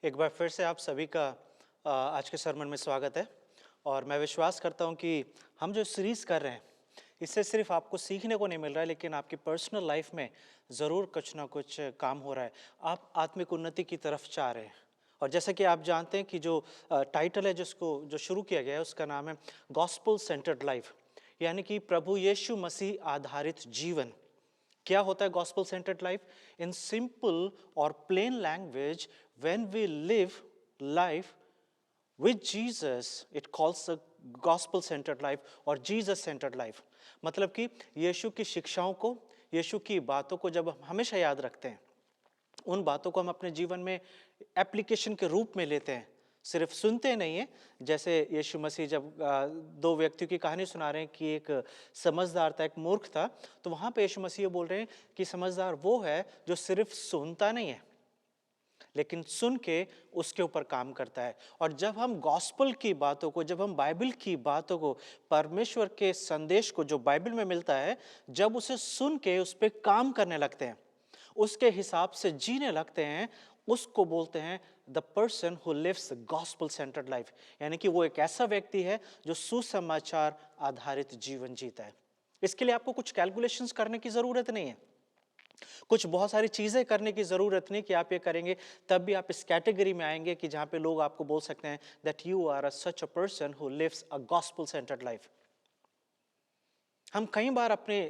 एक बार फिर से आप सभी का आज के सरमन में स्वागत है। और मैं विश्वास करता हूं कि हम जो सीरीज़ कर रहे हैं, इससे सिर्फ आपको सीखने को नहीं मिल रहा है, लेकिन आपकी पर्सनल लाइफ में ज़रूर कुछ ना कुछ काम हो रहा है। आप आत्मिक उन्नति की तरफ चाह रहे हैं। और जैसा कि आप जानते हैं कि जो टाइटल है जो शुरू किया गया है, उसका नाम है गॉस्पल सेंटर्ड लाइफ, यानी कि प्रभु यीशु मसीह आधारित जीवन। क्या होता है gospel centred life? In simple और plain language, when we live life with Jesus, it calls a gospel centred life और जीसस सेंटर्ड लाइफ। मतलब कि यीशु की शिक्षाओं को, यीशु की बातों को जब हम हमेशा याद रखते हैं, उन बातों को हम अपने जीवन में एप्लीकेशन के रूप में लेते हैं, सिर्फ सुनते नहीं हैं। जैसे यीशु मसीह जब दो व्यक्तियों की कहानी सुना रहे हैं कि एक समझदार था, एक मूर्ख था, तो वहाँ पे यीशु मसीह बोल रहे हैं कि समझदार वो है जो सिर्फ सुनता नहीं है, लेकिन सुन के उसके ऊपर काम करता है। और जब हम गॉस्पल की बातों को, जब हम बाइबल की बातों को, परमेश्वर के संदेश को जो बाइबल में मिलता है, जब उसे सुन के उस पर काम करने लगते हैं, उसके हिसाब से जीने लगते हैं, उसको बोलते हैं the person who lives gospel centred life. यानी कि वो एक ऐसा व्यक्ति है जो सुसमाचार आधारित जीवन जीता है। इसके लिए आपको कुछ कैलकुलेशंस करने की जरूरत नहीं है, कुछ बहुत सारी चीजें करने की जरूरत नहीं कि आप ये करेंगे तब भी आप इस कैटेगरी में आएंगे कि जहां पे लोग आपको बोल सकते हैं that you are such a person who lives a gospel centred life. हम कई बार अपने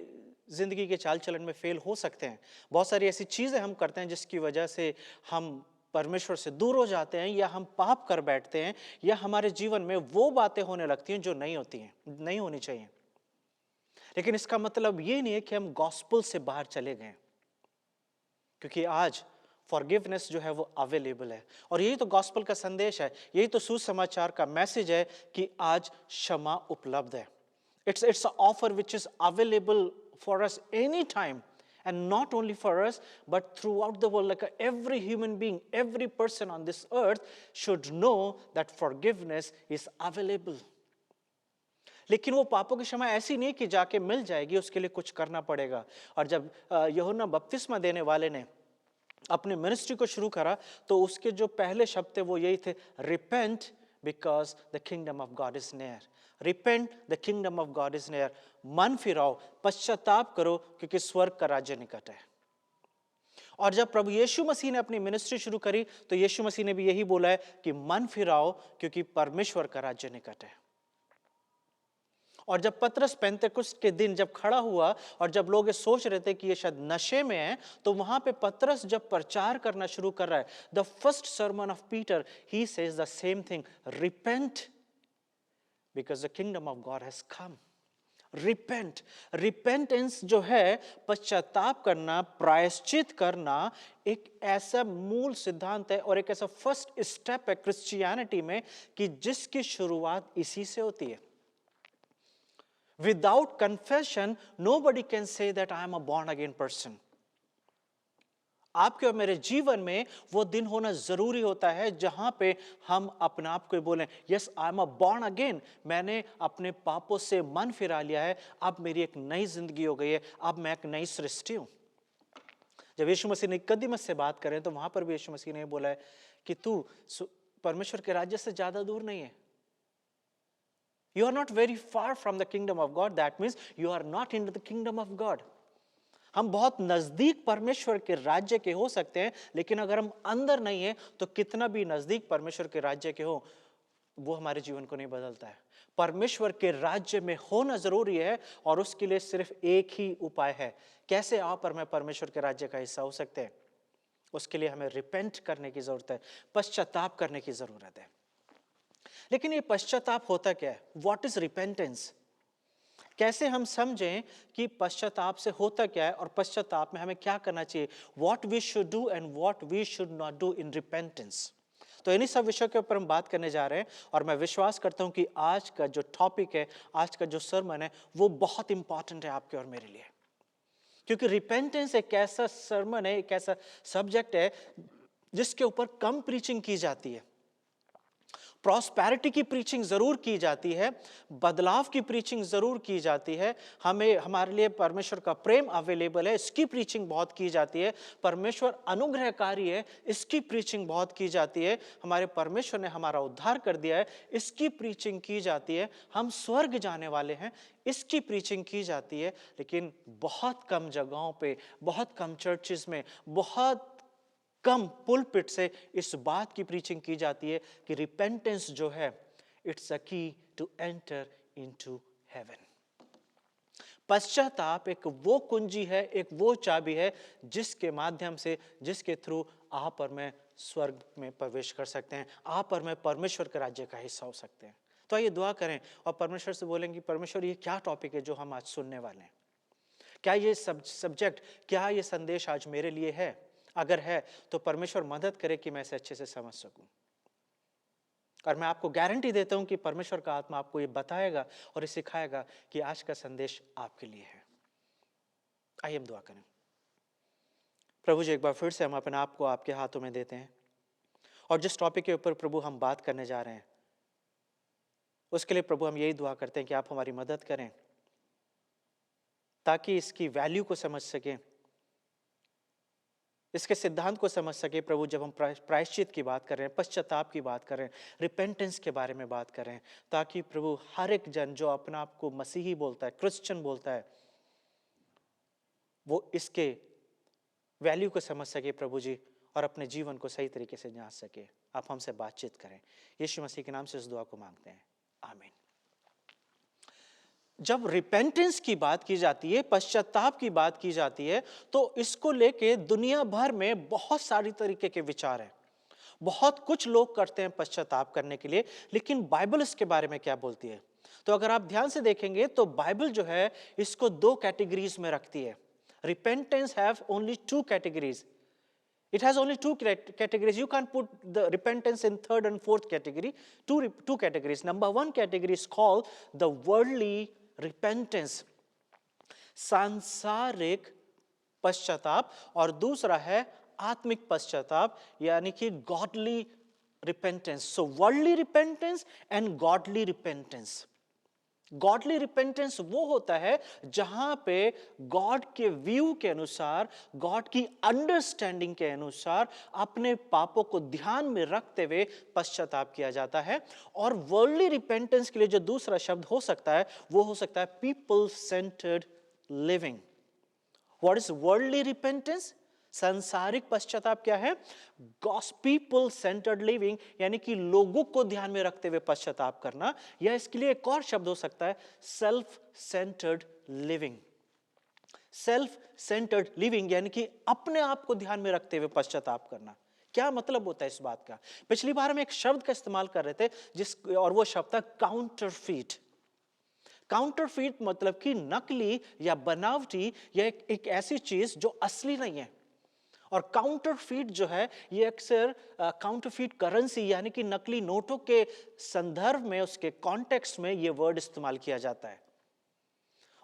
जिंदगी के चाल चलन में फेल हो सकते हैं। बहुत सारी ऐसी चीजें हम करते हैं जिसकी वजह से हम परमेश्वर से दूर हो जाते हैं, या हम पाप कर बैठते हैं, या हमारे जीवन में वो बातें होने लगती हैं जो नहीं होती हैं, नहीं होनी चाहिए। लेकिन इसका मतलब ये नहीं है कि हम गॉस्पल से बाहर चले गए, क्योंकि आज फॉरगिवनेस जो है वो अवेलेबल है। और यही तो गॉस्पल का संदेश है, यही तो सुसमाचार का मैसेज है कि आज क्षमा उपलब्ध है। It's an offer which is available for us anytime, and not only for us but throughout the world. Like every human being, every person on this earth should know that forgiveness is available. लेकिन वो पापों की क्षमा ऐसी नहीं कि जाके मिल जाएगी, उसके लिए कुछ करना पड़ेगा। और जब यूहन्ना बपतिस्मा देने वाले ने अपने मिनिस्ट्री को शुरू करा, तो उसके जो पहले शब्द थे वो यही थे, repent because the kingdom of God is near. Repent, the kingdom of God is near. मन फिराओ, पश्चाताप करो, क्योंकि स्वर्ग का राज्य निकट है। और जब प्रभु यीशु मसीह ने अपनी मिनिस्ट्री शुरू करी, तो यीशु मसीह ने भी यही बोला है कि मन फिराओ, क्योंकि परमेश्वर का राज्य निकट है। और जब पतरस पेंतेकुस्त के दिन जब खड़ा हुआ, और जब लोग ये सोच रहे थे कि ये शायद नशे में है, तो वहां पे पतरस जब प्रचार करना शुरू कर रहा है, the first sermon of Peter, he says the same thing, repent because the kingdom of God has come. Repent, repentance जो है, पश्चाताप करना, प्रायश्चित करना, एक ऐसा मूल सिद्धांत है और एक ऐसा फर्स्ट स्टेप है क्रिश्चियनिटी में कि जिसकी शुरुआत इसी से होती है। Without confession, nobody can say that I am a born again person. आपके और मेरे जीवन में वो दिन होना जरूरी होता है जहां पे हम अपने आप को बोलें, yes I am a born again, मैंने अपने पापों से मन फिरा लिया है, अब मेरी एक नई जिंदगी हो गई है, अब मैं एक नई सृष्टि हूं। जब यीशु मसीह ने निकोदेमुस से बात करें, तो वहां पर भी यीशु मसीह ने बोला है कि तू परमेश्वर के राज्य से ज्यादा दूर नहीं है। You are not very far from the kingdom of God. That means you are not into the kingdom of God. हम बहुत नजदीक परमेश्वर के राज्य के हो सकते हैं, लेकिन अगर हम अंदर नहीं हैं, तो कितना भी नजदीक परमेश्वर के राज्य के हो, वो हमारे जीवन को नहीं बदलता है। परमेश्वर के राज्य में होना जरूरी है, और उसके लिए सिर्फ एक ही उपाय है। कैसे आप और मैं परमेश्वर के राज्य का हिस्सा हो सकते हैं? उसके लिए हमें रिपेंट करने की जरूरत है, पश्चाताप करने की जरूरत है। लेकिन ये पश्चाताप होता क्या है? What is repentance? कैसे हम समझें कि पश्चाताप से होता क्या है और पश्चाताप में हमें क्या करना चाहिए? What we should do and what we should not do in repentance. तो इन्हीं सब विषयों के ऊपर हम बात करने जा रहे हैं, और मैं विश्वास करता हूं कि आज का जो टॉपिक है, आज का जो सरमन है, वो बहुत इंपॉर्टेंट है आपके और मेरे लिए। क्योंकि रिपेंटेंस एक ऐसा सरमन है, एक ऐसा सब्जेक्ट है जिसके ऊपर कम प्रीचिंग की जाती है। प्रॉस्पेरिटी की प्रीचिंग जरूर की जाती है, बदलाव की प्रीचिंग जरूर की जाती है, हमें हमारे लिए परमेश्वर का प्रेम अवेलेबल है, इसकी प्रीचिंग बहुत की जाती है, परमेश्वर अनुग्रहकारी है, इसकी प्रीचिंग बहुत की जाती है, हमारे परमेश्वर ने हमारा उद्धार कर दिया है, इसकी प्रीचिंग की जाती है, हम स्वर्ग जाने वाले हैं, इसकी प्रीचिंग की जाती है। लेकिन बहुत कम जगहों पे, बहुत कम चर्चेस में, बहुत कम पुलपिट से इस बात की प्रीचिंग की जाती है कि रिपेंटेंस जो है, इट्स अ की टू एंटर इनटू हेवन। पश्चाताप एक वो कुंजी है, एक वो चाबी है जिसके माध्यम से, जिसके थ्रू आप और मैं स्वर्ग में प्रवेश कर सकते हैं, आप और मैं परमेश्वर के राज्य का हिस्सा हो सकते हैं। तो आइए दुआ करें और परमेश्वर से बोलेंगे, परमेश्वर ये क्या टॉपिक है जो हम आज सुनने वाले हैं, क्या ये सब्जेक्ट, क्या ये संदेश आज मेरे लिए है? अगर है तो परमेश्वर मदद करे कि मैं इसे अच्छे से समझ सकूं। और मैं आपको गारंटी देता हूं कि परमेश्वर का आत्मा आपको ये बताएगा और ये सिखाएगा कि आज का संदेश आपके लिए है। आइए हम दुआ करें। प्रभु जी, एक बार फिर से हम अपने आप को आपके हाथों में देते हैं और जिस टॉपिक के ऊपर प्रभु हम बात करने जा रहे हैं, उसके लिए प्रभु हम यही दुआ करते हैं कि आप हमारी मदद करें ताकि इसकी वैल्यू को समझ सकें, इसके सिद्धांत को समझ सके। प्रभु, जब हम प्रायश्चित की बात कर रहे हैं, पश्चाताप की बात कर रहे हैं, रिपेंटेंस के बारे में बात कर रहे हैं, ताकि प्रभु हर एक जन जो अपना आप को मसीही बोलता है, क्रिश्चियन बोलता है, वो इसके वैल्यू को समझ सके प्रभु जी, और अपने जीवन को सही तरीके से जांच सके। आप हमसे बातचीत करें, यीशु मसीह के नाम से इस दुआ को मांगते हैं, आमीन। जब रिपेंटेंस की बात की जाती है, पश्चाताप की बात की जाती है, तो इसको लेके दुनिया भर में बहुत सारी तरीके के विचार हैं। बहुत कुछ लोग करते हैं पश्चाताप करने के लिए, लेकिन बाइबल इसके बारे में क्या बोलती है? तो अगर आप ध्यान से देखेंगे तो बाइबल जो है इसको दो कैटेगरीज में रखती है। Repentance have only two categories. It has only two categories. You can't put the repentance in third and fourth category. Two categories. Number one category is called the worldly repentance, सांसारिक पश्चाताप, और दूसरा है आत्मिक पश्चाताप, यानी कि godly repentance. So worldly repentance and godly repentance. Godly repentance वो होता है जहां पे गॉड के व्यू के अनुसार, गॉड की अंडरस्टैंडिंग के अनुसार अपने पापों को ध्यान में रखते हुए पश्चाताप किया जाता है। और वर्ल्डली रिपेंटेंस के लिए जो दूसरा शब्द हो सकता है वो हो सकता है people centred living. What is worldly repentance? सांसारिक पश्चाताप क्या है? पीपल सेंटर्ड लिविंग, यानी कि लोगों को ध्यान में रखते हुए पश्चाताप करना, या इसके लिए एक और शब्द हो सकता है self centred living. Self centred living यानी कि अपने आप को ध्यान में रखते हुए पश्चाताप करना। क्या मतलब होता है इस बात का? पिछली बार हम एक शब्द का इस्तेमाल कर रहे थे और वो शब्द था काउंटरफीट। काउंटरफीट मतलब कि नकली या बनावटी, या एक ऐसी चीज जो असली नहीं है। और काउंटरफीट जो है ये अक्सर काउंटरफीट करेंसी यानी कि नकली नोटों के संदर्भ में, उसके कॉन्टेक्स्ट में ये वर्ड इस्तेमाल किया जाता है।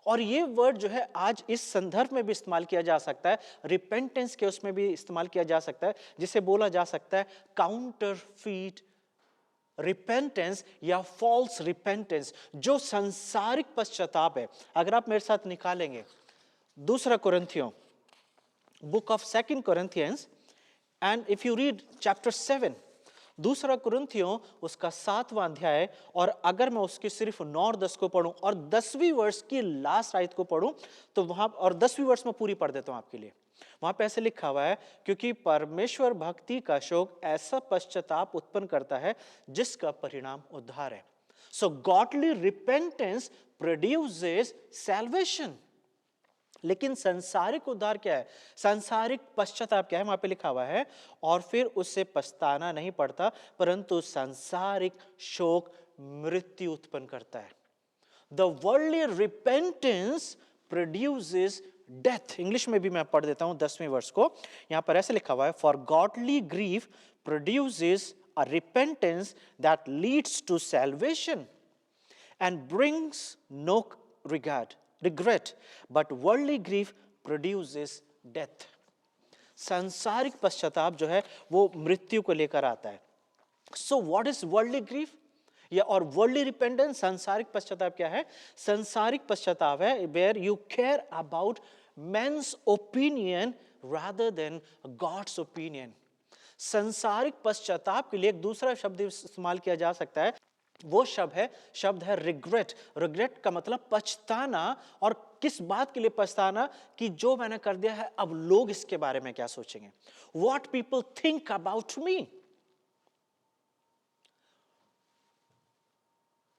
और ये वर्ड जो है आज इस संदर्भ में भी इस्तेमाल किया जा सकता है, रिपेंटेंस के उसमें भी इस्तेमाल किया जा सकता है, जिसे बोला जा सकता है काउंटरफीट रिपेंटेंस या फॉल्स रिपेंटेंस, जो सांसारिक पश्चाताप है। अगर आप मेरे साथ निकालेंगे दूसरा कुरिन्थियों, book of 2 Corinthians, and if you read chapter 7, दूसरा कुरिन्थियों उसका 7वां अध्याय, और अगर मैं उसके सिर्फ 9 और 10 को पढ़ूं और 10वीं वर्ष की लास्ट आयत को पढ़ूं तो वहां, और 10वीं वर्ष में पूरी पढ़ देता हूं आपके लिए। वहां पे ऐसे लिखा हुआ है, क्योंकि परमेश्वर भक्ति का शोक ऐसा पश्चाताप उत्पन्न करता है जिसका परिणाम उद्धार है। सो गॉडली रिपेंटेंस प्रोड्यूसेस सैल्वेशन। लेकिन सांसारिक उद्धार क्या है? सांसारिक पश्चाताप क्या है? वहां पे लिखा हुआ है, और फिर उससे पछताना नहीं पड़ता, परंतु सांसारिक शोक मृत्यु उत्पन्न करता है। The worldly repentance produces death. English में भी मैं पढ़ देता हूं 10वें वर्ष को। यहां पर ऐसे लिखा हुआ है, for godly grief produces a repentance that leads to salvation and brings no regret, but worldly grief produces death. सांसारिक पश्चाताप जो है वो मृत्यु को लेकर आता है। So what is worldly grief या और वर्ल्डली रिपेंटेंस? सांसारिक पश्चाताप क्या है? सांसारिक पश्चाताप है where you care about men's opinion rather than God's opinion. सांसारिक पश्चाताप के लिए एक दूसरा शब्द इस्तेमाल किया जा सकता है, वो शब्द है रिग्रेट। रिग्रेट का मतलब पछताना, और किस बात के लिए पछताना? कि जो मैंने कर दिया है अब लोग इसके बारे में क्या सोचेंगे, what people think about me.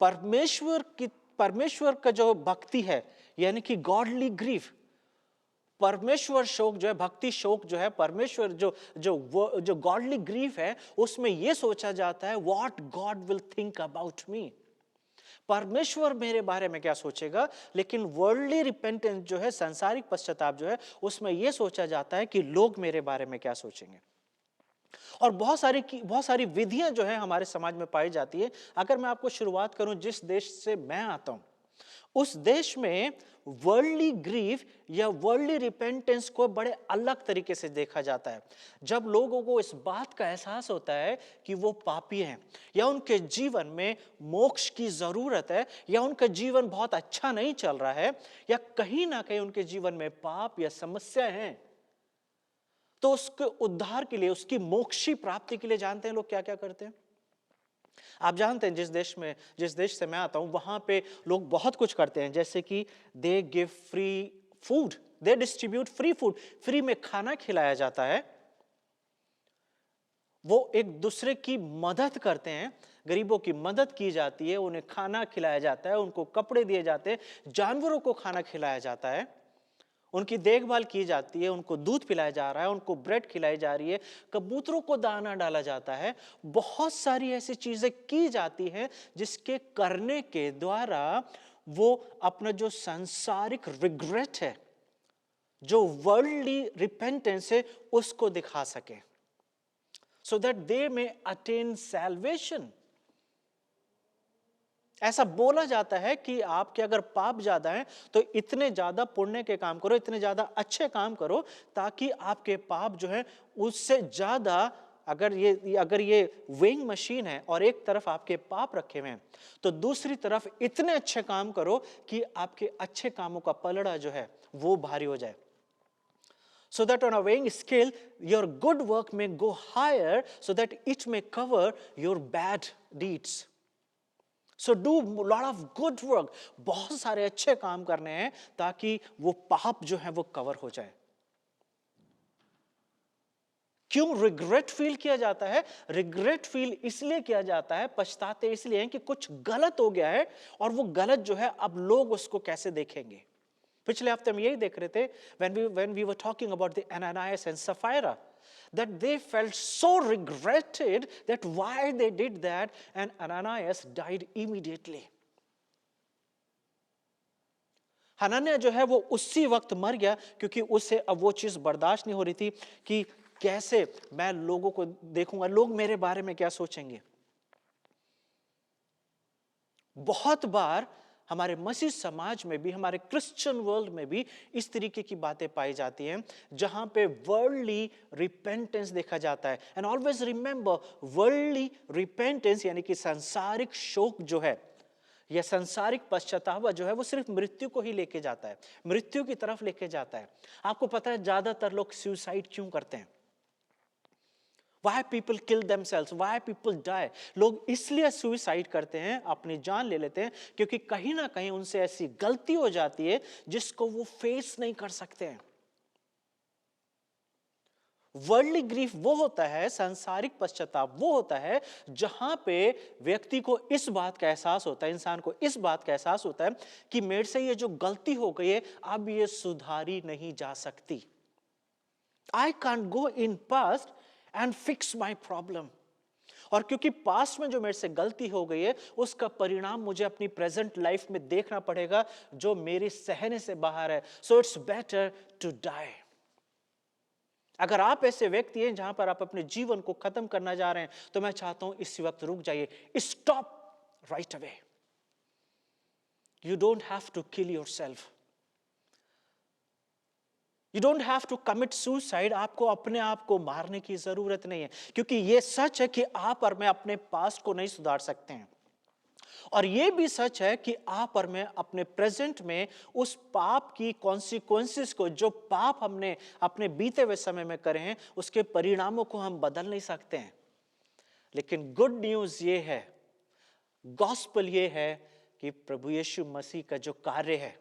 परमेश्वर का जो भक्ति है यानी कि गॉडली ग्रीफ, परमेश्वर शोक जो है, भक्ति शोक जो है, परमेश्वर जो गॉडली ग्रीफ है, उसमें यह सोचा जाता है what God will think about me, परमेश्वर मेरे बारे में क्या सोचेगा। लेकिन वर्ल्डली रिपेंटेंस जो है, सांसारिक पश्चाताप जो है, उसमें यह सोचा जाता है कि लोग मेरे बारे में क्या सोचेंगे। और बहुत सारी विधियां जो है हमारे समाज में पाई जाती है। अगर मैं आपको शुरुआत करूं जिस देश से मैं आता हूं, उस देश में वर्ल्डली ग्रीफ या वर्ल्डली रिपेंटेंस को बड़े अलग तरीके से देखा जाता है। जब लोगों को इस बात का एहसास होता है कि वो पापी हैं, या उनके जीवन में मोक्ष की जरूरत है, या उनका जीवन बहुत अच्छा नहीं चल रहा है, या कहीं ना कहीं उनके जीवन में पाप या समस्या है, तो उसके उद्धार के लिए, उसकी मोक्षी प्राप्ति के लिए जानते हैं लोग क्या क्या करते हैं? आप जानते हैं जिस देश से मैं आता हूं, वहां पे लोग बहुत कुछ करते हैं, जैसे कि they give free food, they distribute free food, free में खाना खिलाया जाता है। वो एक दूसरे की मदद करते हैं, गरीबों की मदद की जाती है, उन्हें खाना खिलाया जाता है, उनको कपड़े दिए जाते हैं, जानवरों को खाना खिलाया जाता है, उनकी देखभाल की जाती है, उनको दूध पिलाया जा रहा है, उनको ब्रेड खिलाई जा रही है, कबूतरों को दाना डाला जाता है। बहुत सारी ऐसी चीजें की जाती हैं जिसके करने के द्वारा वो अपना जो सांसारिक रिग्रेट है, जो वर्ल्डली रिपेंटेंस है, उसको दिखा सके, so that they may attain salvation. ऐसा बोला जाता है कि आपके अगर पाप ज्यादा हैं तो इतने ज्यादा पुण्य के काम करो, इतने ज्यादा अच्छे काम करो, ताकि आपके पाप जो है उससे ज्यादा, अगर ये वेइंग मशीन है और एक तरफ आपके पाप रखे हुए हैं, तो दूसरी तरफ इतने अच्छे काम करो कि आपके अच्छे कामों का पलड़ा जो है वो भारी हो जाए, so that on a weighing scale your good work may go higher, so that it may cover your bad deeds. So do lot of good work, बहुत सारे अच्छे काम करने हैं ताकि वो पाप जो है वो कवर हो जाए। क्यों रिग्रेट फील किया जाता है? रिग्रेट फील इसलिए किया जाता है, पछताते इसलिए हैं कि कुछ गलत हो गया है, और वो गलत जो है अब लोग उसको कैसे देखेंगे। पिछले हफ्ते हम यही देख रहे थे, when we were talking about the Ananias and Sapphira, that they felt so regretted that why they did that, and Ananias died immediately. हनन्याह जो है वो उसी वक्त मर गया, क्योंकि उसे अब वो चीज बर्दाश्त नहीं हो रही थी कि कैसे मैं लोगों को देखूंगा, लोग मेरे बारे में क्या सोचेंगे। बहुत बार हमारे मसीह समाज में भी, हमारे क्रिश्चियन वर्ल्ड में भी इस तरीके की बातें पाई जाती हैं, जहां पे वर्ल्डली रिपेंटेंस देखा जाता है। And always remember, worldly repentance यानी कि सांसारिक शोक जो है, यह सांसारिक पश्चाताप जो है, वो सिर्फ मृत्यु को ही लेके जाता है, मृत्यु की तरफ लेके जाता है। आपको पता है ज्यादातर लोग सुसाइड क्यों करते हैं? Why people kill themselves? Why people die? लोग इसलिए सुसाइड करते हैं, अपनी जान ले लेते हैं, क्योंकि कहीं ना कहीं उनसे ऐसी गलती हो जाती है जिसको वो फेस नहीं कर सकते हैं। वर्ल्डली ग्रीफ वो होता है, सांसारिक पश्चाताप वो होता है, जहां पे व्यक्ति को इस बात का एहसास होता है, इंसान को इस बात का एहसास होता है कि मेरे से ये जो गलती हो गई है अब ये सुधारी नहीं जा सकती। I can't go in past and fix my problem. और क्योंकि पास्ट में जो मेरे से गलती हो गई है उसका परिणाम मुझे अपनी प्रेजेंट लाइफ में देखना पड़ेगा, जो मेरे सहने से बाहर है। So it's better to die. अगर आप ऐसे व्यक्ति हैं जहां पर आप अपने जीवन को खत्म करना जा रहे हैं, तो मैं चाहता हूं इसी वक्त रुक जाइए, stop right away. You don't have to kill yourself. You don't have to commit suicide. आपको अपने आप को मारने की जरूरत नहीं है, क्योंकि ये सच है कि आप और मैं अपने पास्ट को नहीं सुधार सकते हैं। और ये भी सच है कि आप और मैं अपने प्रेजेंट में उस पाप की कॉन्सिक्वेंसेस को, जो पाप हमने अपने बीते हुए समय में करे हैं, उसके परिणामों को हम बदल नहीं सकते हैं। लेकिन गुड न्यूज ये है, गॉस्पेल ये है कि प्रभु यीशु मसीह का जो कार्य है,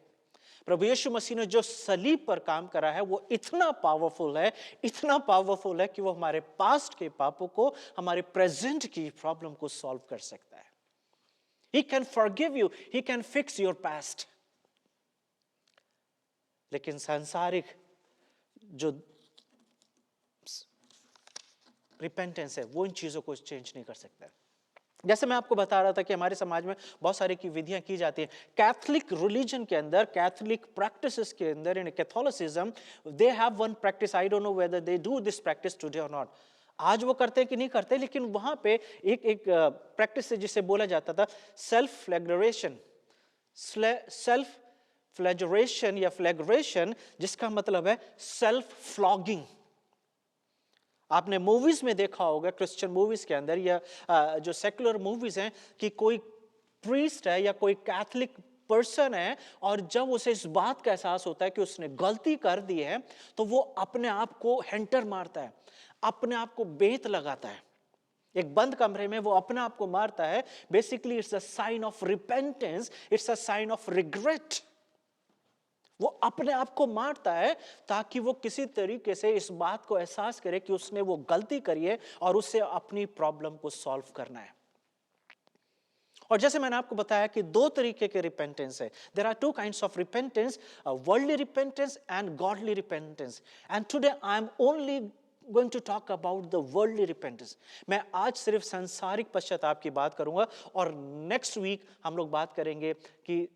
प्रभु यीशु मसीह ने जो सलीब पर काम करा है, वो इतना पावरफुल है, इतना पावरफुल है कि वो हमारे पास्ट के पापों को, हमारे प्रेजेंट की प्रॉब्लम को सॉल्व कर सकता है। He can forgive you, he can fix your past. लेकिन सांसारिक जो रिपेंटेंस है, वो इन चीजों को चेंज नहीं कर सकता है। जैसे मैं आपको बता रहा था कि हमारे समाज में बहुत सारी की विधियां की जाती हैं। कैथोलिक रिलीजन के अंदर, कैथोलिक प्रैक्टिसेस के अंदर, in Catholicism they have one practice, I don't know whether they do this practice today और नॉट। आज वो करते हैं कि नहीं करते, लेकिन वहां पे एक प्रैक्टिस है जिसे बोला जाता था सेल्फ फ्लैग्रेशन। सेल्फ फ्लैग्रेशन या फ्लैग्रेशन, जिसका मतलब है सेल्फ फ्लॉगिंग। आपने मूवीज में देखा होगा, क्रिश्चियन मूवीज के अंदर या जो सेकुलर मूवीज हैं, कि कोई प्रीस्ट है या कोई कैथोलिक पर्सन है, और जब उसे इस बात का एहसास होता है कि उसने गलती कर दी है, तो वो अपने आप को हैंटर मारता है, अपने आप को बेत लगाता है। एक बंद कमरे में वो अपने आप को मारता है। Basically it's a sign of repentance, it's a sign of regret. वो अपने आप को मारता है ताकि वो किसी तरीके से इस बात को एहसास करे कि उसने वो गलती करी है और उसे अपनी प्रॉब्लम को सॉल्व करना है। और जैसे मैंने आपको बताया कि दो तरीके के रिपेंटेंस है। There are two kinds of repentance, worldly repentance and godly repentance. And today I am only going to talk about the worldly repentance. मैं आज सिर्फ सांसारिक पश्चाताप की बात करूंगा, और नेक्स्ट वीक हम लोग बात करेंगे कि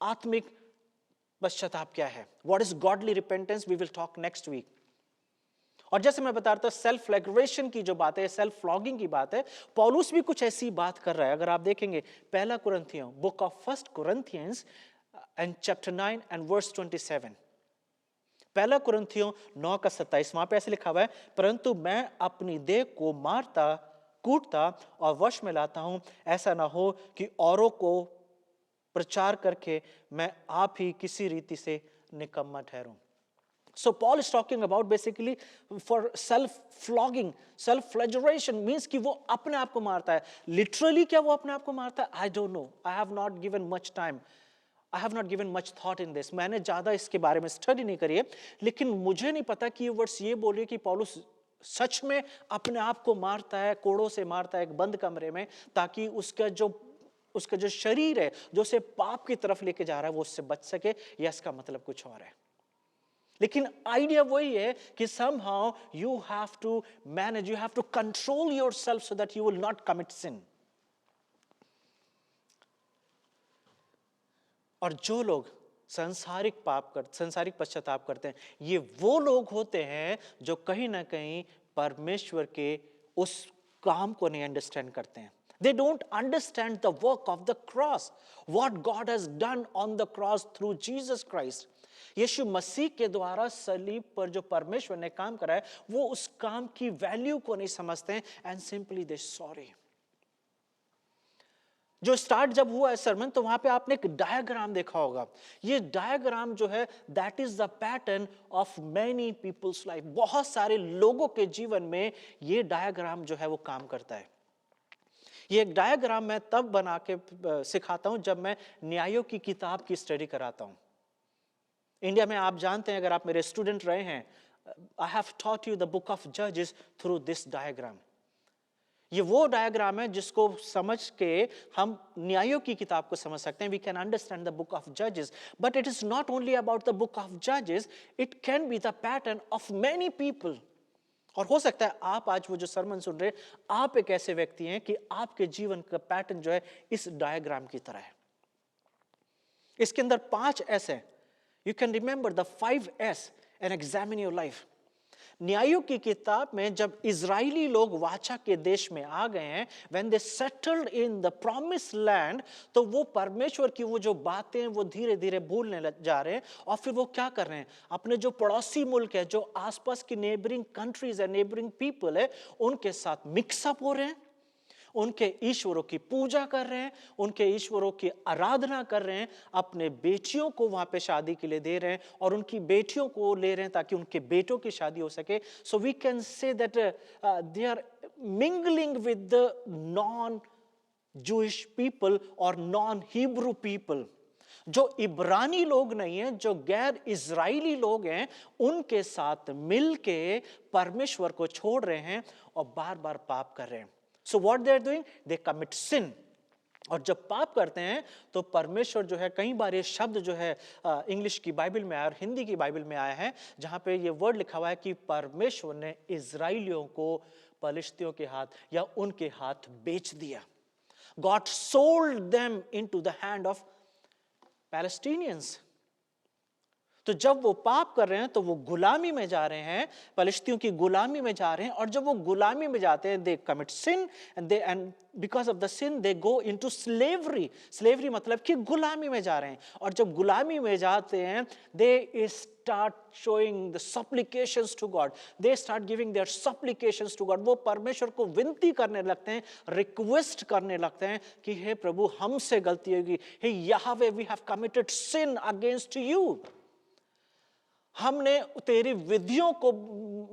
आत्मिक पश्चाताप क्या है। What is godly repentance, we will talk next week. और जैसे मैं बता रहा था, सेल्फ फ्लैग्रेशन की जो बात है, सेल्फ फ्लॉगिंग की बात है, पौलुस भी कुछ ऐसी बात कर रहा है। अगर आप देखेंगे पहला कुरिन्थियों, book of first Corinthians and chapter 9 and verse 27, पहला कुरिन्थियों 9 का 27, वहां पे ऐसे लिखा हुआ है, परंतु मैं अपनी देह को मारता, कूटता और वश में लाता हूं, ऐसा ना हो कि औरों को प्रचार करके मैं आप ही किसी रीति से निकम्मा ठहरूं। So Paul is talking about basically for self-flogging, self-flagellation means कि वो अपने आप को मारता है। Literally क्या वो अपने आप को मारता है? I don't know. I have not given much time. I have not given much thought in this. मैंने ज़्यादा इसके बारे में स्टडी नहीं करी है, लेकिन मुझे नहीं पता कि ये वर्ड्स ये बोले कि पौलुस सच में अपने आप को मारता है, कोड़ों से मारता है एक बंद कमरे में, ताकि उसका जो शरीर है, जो उसे पाप की तरफ लेके जा रहा है, वो उससे बच सके, या इसका मतलब कुछ और है। लेकिन आइडिया वही है कि somehow you have to manage, you have to control yourself so that you will not commit sin. और जो लोग सांसारिक पश्चाताप करते हैं, ये वो लोग होते हैं जो कहीं ना कहीं परमेश्वर के उस काम को नहीं अंडरस्टैंड करते हैं। They don't understand the work of the cross, what God has done on the cross through Jesus Christ. यीशु मसीह के द्वारा सलीब पर जो परमेश्वर ने काम करा है, वो उस काम की वैल्यू को नहीं समझते हैं, एंड सिंपली दे सॉरी। जो स्टार्ट जब हुआ है सरमन, तो वहां पे आपने एक डायग्राम देखा होगा। ये डायग्राम जो है, that is the pattern of many people's life. बहुत सारे लोगों के जीवन में ये डायग्राम जो है वो काम करता है। ये एक डायग्राम मैं तब बना के सिखाता हूं जब मैं न्यायों की किताब की स्टडी कराता हूं। इंडिया में आप जानते हैं, अगर आप मेरे स्टूडेंट रहे हैं, I have taught you the book of जजेस थ्रू दिस डायग्राम। ये वो डायग्राम है जिसको समझ के हम न्यायों की किताब को समझ सकते हैं। We can understand the book of जजेस, but it is not only about the book of जजेस, it can be the pattern of many people. और हो सकता है आप आज वो जो सरमन सुन रहे, आप एक ऐसे व्यक्ति हैं कि आपके जीवन का पैटर्न जो है इस डायग्राम की तरह है। इसके अंदर 5 S है। You can remember the 5 S and examine your life. न्यायों की किताब में जब इजरायली लोग वाचा के देश में आ गए हैं, when they settled in the promised land, तो वो परमेश्वर की वो जो बातें वो धीरे धीरे भूलने जा रहे हैं। और फिर वो क्या कर रहे हैं, अपने जो पड़ोसी मुल्क है, जो आसपास की नेबरिंग कंट्रीज है, नेबरिंग पीपल है, उनके साथ मिक्सअप हो रहे हैं, उनके ईश्वरों की पूजा कर रहे हैं, उनके ईश्वरों की आराधना कर रहे हैं, अपने बेटियों को वहां पे शादी के लिए दे रहे हैं और उनकी बेटियों को ले रहे हैं ताकि उनके बेटों की शादी हो सके। So we can say that they are mingling with the non Jewish people और नॉन हिब्रू पीपल। जो इब्रानी लोग नहीं हैं, जो गैर इजराइली लोग हैं, उनके साथ मिलके परमेश्वर को छोड़ रहे हैं और बार बार पाप कर रहे हैं। So what they are doing? They commit sin. और जब पाप करते हैं तो परमेश्वर जो है, कई बार ये शब्द जो है इंग्लिश की बाइबल में आया और हिंदी की बाइबल में आया है, जहां पे ये वर्ड लिखा हुआ है कि परमेश्वर ने इजराइलियों को पलिश्तियों के हाथ या उनके हाथ बेच दिया। God sold them into the hand of Palestinians. तो जब वो पाप कर रहे हैं तो वो गुलामी में जा रहे हैं, फलिश्तियों की गुलामी में जा रहे हैं। और जब वो गुलामी में जाते हैं, they commit sin and because of the sin they go into slavery. Slavery मतलब कि गुलामी में जा रहे हैं। और जब गुलामी में जाते हैं, they start showing the supplications to God, they start giving their supplications to God. वो परमेश्वर को विनती करने लगते हैं, रिक्वेस्ट करने लगते हैं कि हे प्रभु, हमसे गलती होगी, हे यहोवा, we have committed sin against you. हमने तेरी विधियों को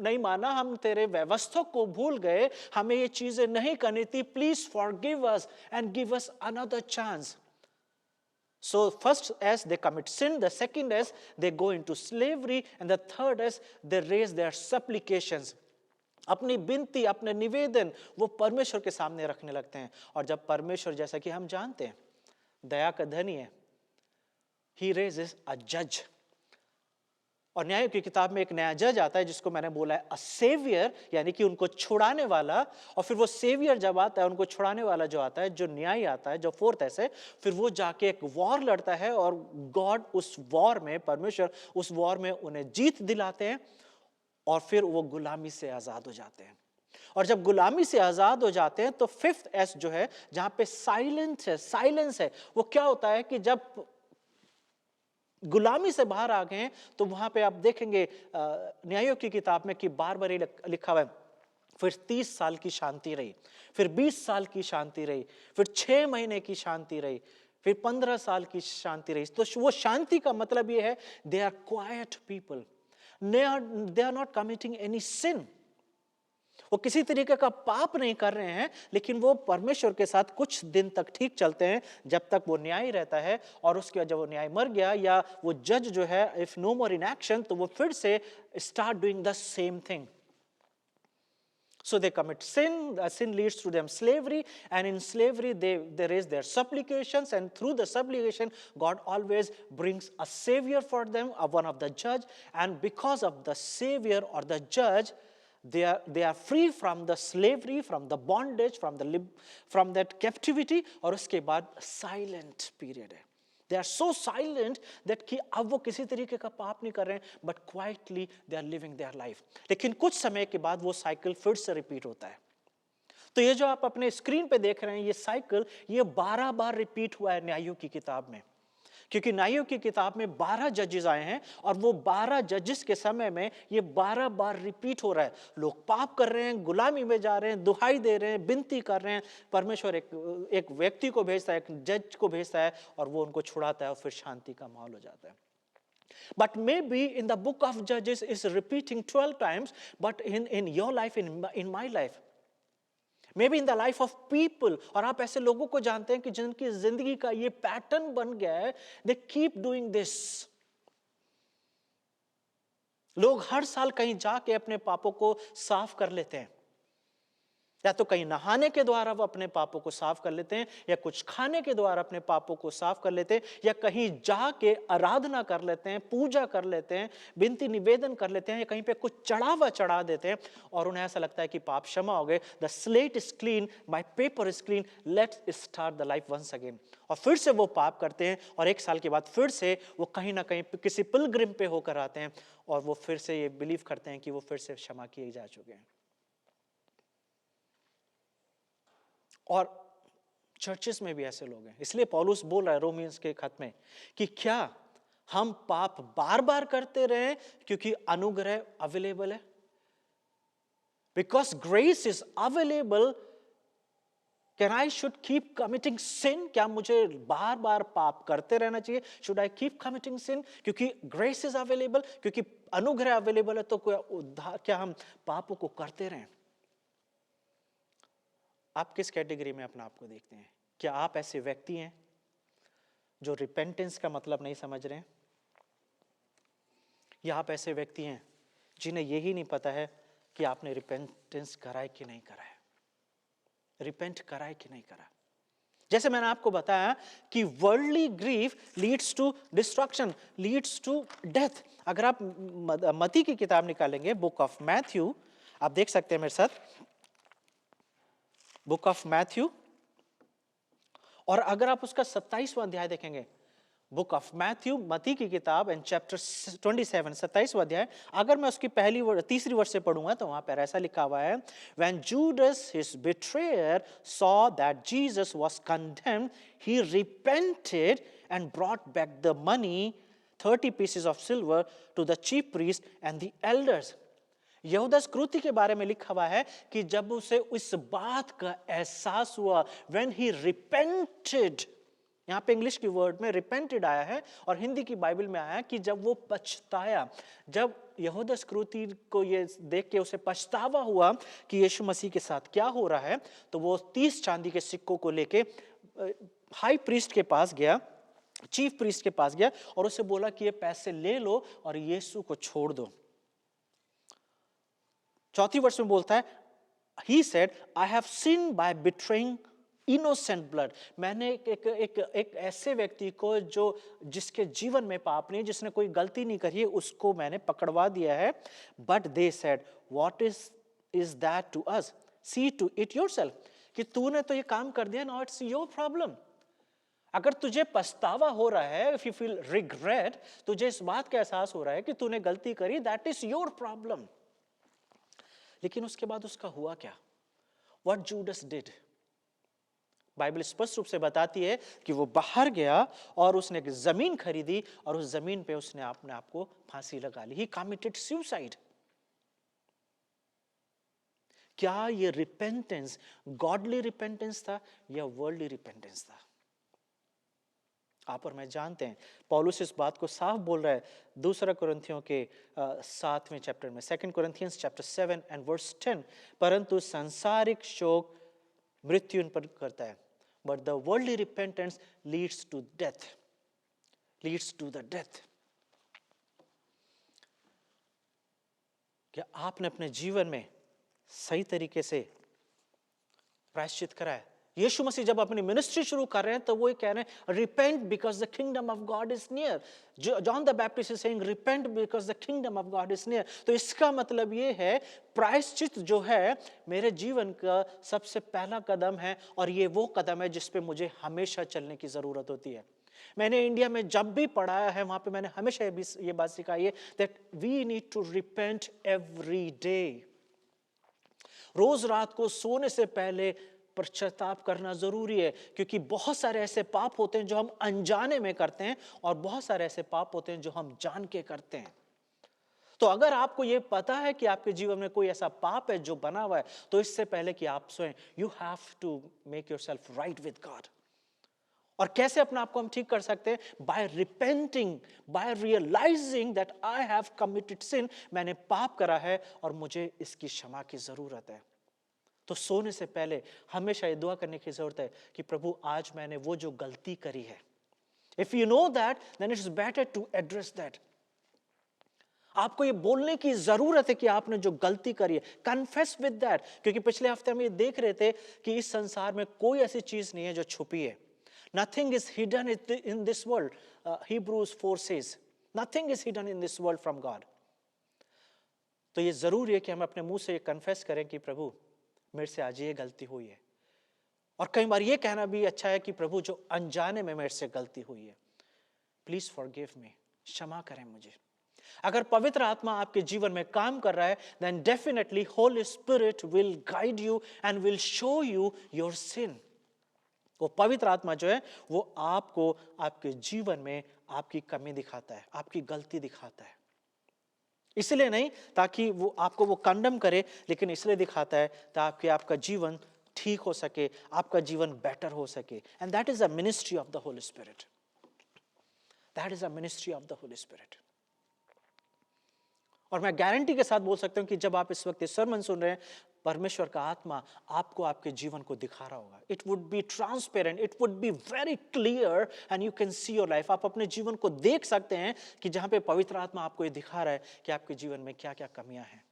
नहीं माना, हम तेरे व्यवस्था को भूल गए, हमें ये चीजें नहीं करनी थी। Please forgive us and give us another chance. So first as they commit sin, the second as they go into slavery, and the third as they raise their supplications. अपनी बिनती, अपने निवेदन वो परमेश्वर के सामने रखने लगते हैं। और जब परमेश्वर, जैसा कि हम जानते हैं, दया का धनी है, he raises a judge. और न्याय की किताब में एक नया जज आता है जिसको मैंने बोला है अ सेवियर, यानी कि उनको छुड़ाने वाला। और फिर वो सेवियर जब आता है, उनको छुड़ाने वाला जो आता है, जो न्याय आता है, जो फोर्थ ऐसे, फिर वो जाके एक वॉर लड़ता है और गॉड उस वॉर में, परमेश्वर उस वॉर में उन्हें जीत दिलाते हैं और फिर वो गुलामी से आजाद हो जाते हैं। और जब गुलामी से आजाद हो जाते हैं तो फिफ्थ एस जो है, जहां पे साइलेंस है, वो क्या होता है कि जब गुलामी से बाहर आ गए तो वहां पे आप देखेंगे न्यायों की किताब में कि बार बार लिखा हुआ है, फिर 30 साल की शांति रही, फिर 20 साल की शांति रही, फिर 6 महीने की शांति रही, फिर 15 साल की शांति रही। तो वो शांति का मतलब ये है, they are quite people, they are not committing any sin. वो किसी तरीके का पाप नहीं कर रहे हैं, लेकिन वो परमेश्वर के साथ कुछ दिन तक ठीक चलते हैं जब तक वो न्याय रहता है। और उसके बाद जब वो न्याय मर गया या वो जज जो है if no more in action, तो वो फिर से start doing the same thing. So they commit sin, sin leads to them slavery, and in slavery they raise their supplications, and through the supplication God always brings a savior for them, one of the judge, and because of the savior or the judge, they are free from the slavery, from the bondage, from that captivity। और उसके बाद silent period है। They are so silent that कि अब वो किसी तरीके का पाप नहीं कर रहे हैं, but quietly they are living their life। लेकिन कुछ समय के बाद वो साइकिल फिर से रिपीट होता है। तो ये जो आप अपने स्क्रीन पे देख रहे हैं, ये साइकिल, ये 12 बार रिपीट हुआ है न्यायों की किताब में। क्योंकि न्यायों की किताब में 12 जजेस आए हैं और वो 12 जजेस के समय में ये 12 बार रिपीट हो रहा है। लोग पाप कर रहे हैं, गुलामी में जा रहे हैं, दुहाई दे रहे हैं, विनती कर रहे हैं। परमेश्वर एक व्यक्ति को भेजता है, एक जज को भेजता है और वो उनको छुड़ाता है और फिर शांति का माहौल हो जाता है। But maybe in the book of Judges is repeating 12 times, but in your life, in my life, maybe in the life of people, और आप ऐसे लोगों को जानते हैं कि जिनकी जिंदगी का ये पैटर्न बन गया है, they keep doing this। लोग हर साल कहीं जाके अपने पापों को साफ कर लेते हैं, या तो कहीं नहाने के द्वारा वो अपने पापों को साफ कर लेते हैं, या कुछ खाने के द्वारा अपने पापों को साफ कर लेते हैं, या कहीं जाके आराधना कर लेते हैं, पूजा कर लेते हैं, विनती निवेदन कर लेते हैं, या कहीं पे कुछ चढ़ावा चढ़ा देते हैं और उन्हें ऐसा लगता है कि पाप क्षमा हो गए, the slate is clean, my paper is clean, let's start the life once again. और फिर से वो पाप करते हैं और 1 साल के बाद फिर से वो कहीं ना कहीं किसी पिलग्रिम पे होकर आते हैं और वो फिर से ये बिलीव करते हैं कि वो फिर से क्षमा किए जा चुके हैं। और चर्चेस में भी ऐसे लोग हैं। इसलिए पौलुस बोल रहा है रोमियंस के खत में कि क्या हम पाप बार बार करते रहे क्योंकि अनुग्रह अवेलेबल है? Because grace is available, can I should keep committing sin? क्या मुझे बार बार पाप करते रहना चाहिए? Should I keep committing sin क्योंकि ग्रेस इज अवेलेबल, क्योंकि अनुग्रह अवेलेबल है? तो क्या हम पापों को करते रहें? आप किस कैटेगरी में अपना आप को देखते हैं? क्या आप ऐसे व्यक्ति हैं जो रिपेंटेंस का मतलब नहीं समझ रहे हैं, या आप ऐसे व्यक्ति हैं जिन्हें यही नहीं पता है कि आपने रिपेंटेंस करा है कि नहीं करा है, रिपेंट करा है कि नहीं करा? जैसे मैंने आपको बताया कि worldly grief leads to destruction, leads to death. अगर आप मत्ती की किताब निकालेंगे, बुक ऑफ मैथ्यू, आप देख सकते हैं मेरे साथ, बुक ऑफ मैथ्यू, और अगर आप उसका 27वां अध्याय देखेंगे, बुक ऑफ मैथ्यू, मत्ती की किताब, एंड चैप्टर 27, 27वां अध्याय, अगर मैं उसकी तीसरी वर्ष से पढ़ूंगा तो वहां पर ऐसा लिखा हुआ है, when Judas his betrayer saw that Jesus was condemned, he repented and brought back the money, 30 pieces of silver, to the chief priest and the elders. यहूदा इस्करियोती के बारे में लिखा हुआ है कि जब उसे इस बात का एहसास हुआ, when he repented, यहां पे इंग्लिश की वर्ड में रिपेंटेड आया है और हिंदी की बाइबल में आया है कि जब वो पछताया, जब यहूदा इस्करियोती को ये देख के उसे पछतावा हुआ कि यीशु मसीह के साथ क्या हो रहा है, तो वो 30 चांदी के सिक्कों को लेके हाई प्रीस्ट के पास गया, चीफ प्रीस्ट के पास गया और उसे बोला कि ये पैसे ले लो और यीशु को छोड़ दो। चौथी वर्ष में बोलता है, he said, I have sinned by betraying innocent blood. मैंने एक ऐसे व्यक्ति को जो जिसके जीवन में पाप नहीं, जिसने कोई गलती नहीं करी है, उसको मैंने पकड़वा दिया है। But they said, what is that to us? See to it yourself. कि तूने तो ये काम कर दिया, now it's your problem. अगर तुझे पछतावा हो रहा है, if you feel regret, तुझे इस बात का एहसास हो रहा है कि तूने गलती करी, that is your problem. लेकिन उसके बाद उसका हुआ क्या? What Judas did? बाइबल स्पष्ट रूप से बताती है कि वो बाहर गया और उसने एक जमीन खरीदी और उस जमीन पे उसने अपने आप को फांसी लगा ली। He committed suicide. क्या ये रिपेंटेंस गॉडली रिपेंटेंस था या वर्ल्डली रिपेंटेंस था? आप और मैं जानते हैं, पौलुस इस बात को साफ बोल रहा है दूसरा कुरिन्थियों के 7वें चैप्टर में, 2 Corinthians chapter 7 and verse 10, परंतु सांसारिक शोक मृत्यु पर करता है, but the worldly repentance leads to death, leads to the death. क्या आपने अपने जीवन में सही तरीके से प्रायश्चित करा है? यीशु मसीह जब अपनी मिनिस्ट्री शुरू कर रहे हैं तो वो ये कह रहे हैं, repent because the kingdom of God is near. John the Baptist is saying repent because the kingdom of God is near. तो इसका मतलब ये है, प्रायश्चित जो है मेरे जीवन का सबसे पहला कदम है और ये वो कदम है जिस पे मुझे हमेशा चलने की जरूरत होती है। मैंने इंडिया में जब भी पढ़ाया है वहां पे मैंने हमेशा ये बात सिखाई है that we need to repent every day. रोज रात को सोने से पहले पश्चाताप करना जरूरी है, क्योंकि बहुत सारे ऐसे पाप होते हैं जो हम अनजाने में करते हैं और बहुत सारे ऐसे पाप होते हैं जो हम जान के करते हैं। तो अगर आपको यह पता है कि आपके जीवन में कोई ऐसा पाप है जो बना हुआ है, तो इससे पहले कि आप सोएं, you have to make yourself right with God. और कैसे अपने आप को हम ठीक कर सकते हैं? By repenting, by realizing that I have committed sin, मैंने पाप करा है और मुझे इसकी क्षमा की जरूरत है। तो सोने से पहले हमेशा ये दुआ करने की जरूरत है कि प्रभु आज मैंने वो जो गलती करी है, if you know that then it's better to address that. आपको ये बोलने की जरूरत है कि आपने जो गलती करी है, कन्फेस विद दैट। क्योंकि पिछले हफ्ते हम ये देख रहे थे कि इस संसार में कोई ऐसी चीज नहीं है जो छुपी है। Nothing is hidden in this world, Hebrews 4 says, nothing is hidden in this world from God. तो ये जरूरी है कि हम अपने मुंह से ये कन्फेस करें कि प्रभु मेरे से आज ये गलती हुई है। और कई बार ये कहना भी अच्छा है कि प्रभु जो अनजाने में मेरे से गलती हुई है, प्लीज फॉरगिव मी, क्षमा करें मुझे। अगर पवित्र आत्मा आपके जीवन में काम कर रहा है, then definitely Holy Spirit will guide you and will show you your sin. वो पवित्र आत्मा जो है वो आपको आपके जीवन में आपकी कमी दिखाता है, आपकी गलती दिखाता है। इसलिए नहीं ताकि वो आपको वो कंडम करे, लेकिन इसलिए दिखाता है ताकि आपका जीवन ठीक हो सके, आपका जीवन बेटर हो सके। And that is a ministry of the Holi spirit. That is a ministry of the Holi spirit. और मैं गारंटी के साथ बोल सकता हूं कि जब आप इस वक्त सरमन सुन रहे हैं, परमेश्वर का आत्मा आपको आपके जीवन को दिखा रहा होगा। It would be transparent, it would be very clear and you can see your life. आप अपने जीवन को देख सकते हैं कि जहां पे पवित्र आत्मा आपको ये दिखा रहा है कि आपके जीवन में क्या क्या कमियां हैं।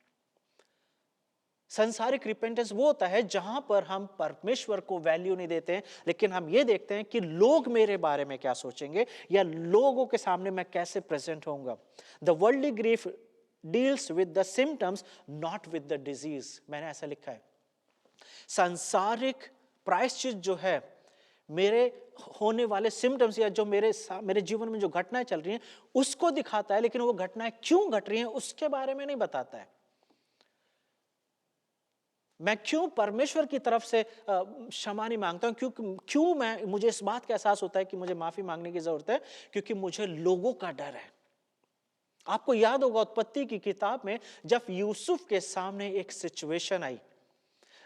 संसारिक रिपेंटेंस वो होता है जहां पर हम परमेश्वर को वैल्यू नहीं देते हैं, लेकिन हम ये देखते हैं कि लोग मेरे बारे में क्या सोचेंगे या लोगों के सामने मैं कैसे प्रेजेंट होऊंगा। The worldly grief deals with the symptoms not with the disease. मैंने ऐसा लिखा है, सांसारिक प्रायश्चित जो है मेरे होने वाले सिम्टम्स या जो मेरे जीवन में जो घटनाएं चल रही हैं उसको दिखाता है, लेकिन वो घटनाएं क्यों घट रही हैं उसके बारे में नहीं बताता है। मैं क्यों परमेश्वर की तरफ से क्षमा नहीं मांगता हूं, क्यों मुझे इस बात का एहसास होता है कि मुझे माफी मांगने की जरूरत है, क्योंकि मुझे लोगों का डर है। आपको याद होगा उत्पत्ति की किताब में जब यूसुफ के सामने एक सिचुएशन आई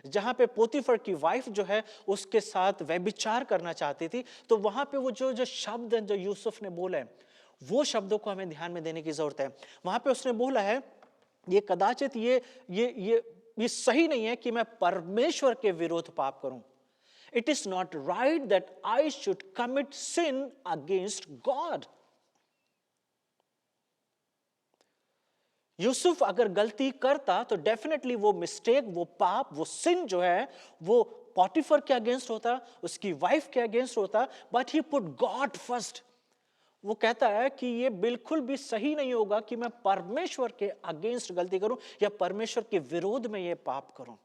जहां पे पोतीफर की वाइफ जो है उसके साथ व्यभिचार करना चाहती थी, तो वहां पे वो जो शब्द जो यूसुफ ने बोले वो शब्दों को हमें ध्यान में देने की जरूरत है। वहां पे उसने बोला है, ये कदाचित ये सही नहीं है कि मैं परमेश्वर के विरुद्ध पाप करूं। It is not right that I should commit sin against God. Yusuf अगर गलती करता तो डेफिनेटली वो मिस्टेक, वो पाप, वो सिन जो है वो पोटीफर के अगेंस्ट होता, उसकी वाइफ के अगेंस्ट होता, but he put God first. वो कहता है कि ये बिल्कुल भी सही नहीं होगा कि मैं परमेश्वर के अगेंस्ट गलती करूं या परमेश्वर के विरोध में ये पाप करूं।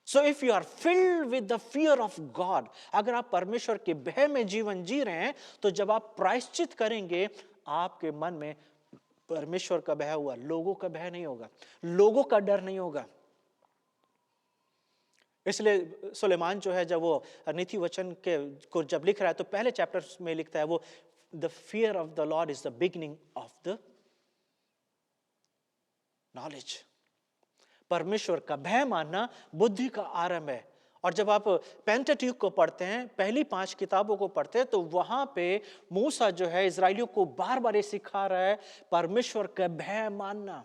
So if you are filled with the fear of God, अगर आप परमेश्वर के भय में जीवन जी रहे हैं, तो जब आप प्रायश्चित करेंगे आपके मन में परमेश्वर का भय हुआ, लोगों का भय नहीं होगा, लोगों का डर नहीं होगा। इसलिए सुलेमान जो है जब वो नीति वचन के को जब लिख रहा है तो पहले चैप्टर में लिखता है वो, the fear of the Lord is the beginning of the knowledge. परमेश्वर का भय मानना बुद्धि का आरंभ है। और जब आप पेंटाट्यूक को पढ़ते हैं, पहली 5 किताबों को पढ़ते हैं, तो वहां पे मूसा जो है इजराइलियों को बार बार ये सिखा रहा है परमेश्वर का भय मानना।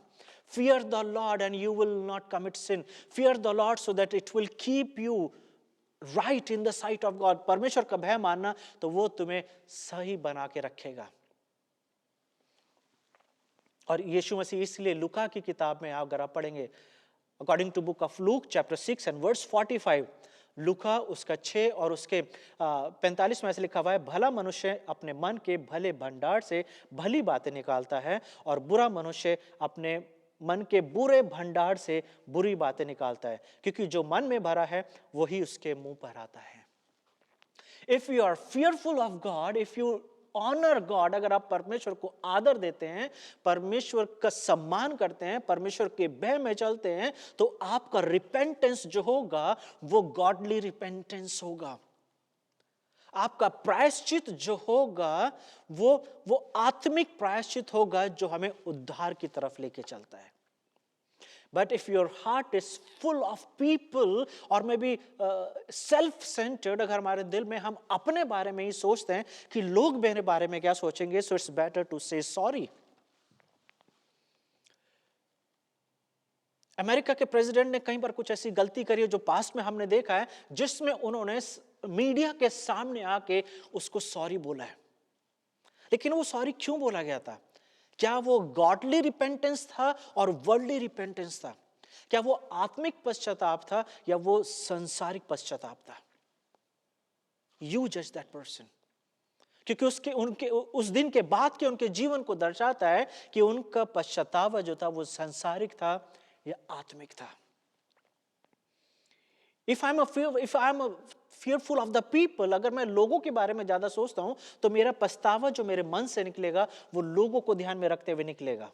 Fear the Lord and you will not commit sin. Fear the Lord so that it will keep you right in the sight of God. परमेश्वर का भय मानना तो वो तुम्हें सही बना के रखेगा। और यीशु मसीह इसलिए लूका की किताब में अगर आप पढ़ेंगे, according to book of Luke chapter 6 and verse 45, Luka उसका 6 और उसके 45 में ऐसे लिखा हुआ है, भला मनुष्य अपने मन के भले भंडार से भली बातें निकालता है और बुरा मनुष्य अपने मन के बुरे भंडार से बुरी बातें निकालता है, क्योंकि जो मन में भरा है वही उसके मुंह पर आता है। If you are fearful of God, if you honour God, अगर आप परमेश्वर को आदर देते हैं, परमेश्वर का सम्मान करते हैं, परमेश्वर के भय में चलते हैं, तो आपका रिपेंटेंस जो होगा वो गॉडली रिपेंटेंस होगा। आपका प्रायश्चित जो होगा वो आत्मिक प्रायश्चित होगा जो हमें उद्धार की तरफ लेके चलता है। But if your heart is full of people or maybe self-centered, अगर हमारे दिल में हम अपने बारे में ही सोचते हैं कि लोग मेरे बारे में क्या सोचेंगे, so it's better to say sorry. America के प्रेसिडेंट ने कई बार कुछ ऐसी गलती करी है जो पास्ट में हमने देखा है, जिसमें उन्होंने मीडिया के सामने आके उसको सॉरी बोला है। लेकिन वो सॉरी क्यों बोला गया था? क्या वो गॉडली रिपेंटेंस था और वर्ल्डली रिपेंटेंस था? क्या वो आत्मिक पश्चाताप था या वो संसारिक पश्चाताप था? यू जज दैट पर्सन, क्योंकि उसके उनके उस दिन के बाद के उनके जीवन को दर्शाता है कि उनका पश्चाताप जो था वो संसारिक था या आत्मिक था। If I'm a fearful of the people, अगर मैं लोगों के बारे में ज्यादा सोचता हूं तो मेरा पछतावा जो मेरे मन से निकलेगा वो लोगों को ध्यान में रखते हुए निकलेगा।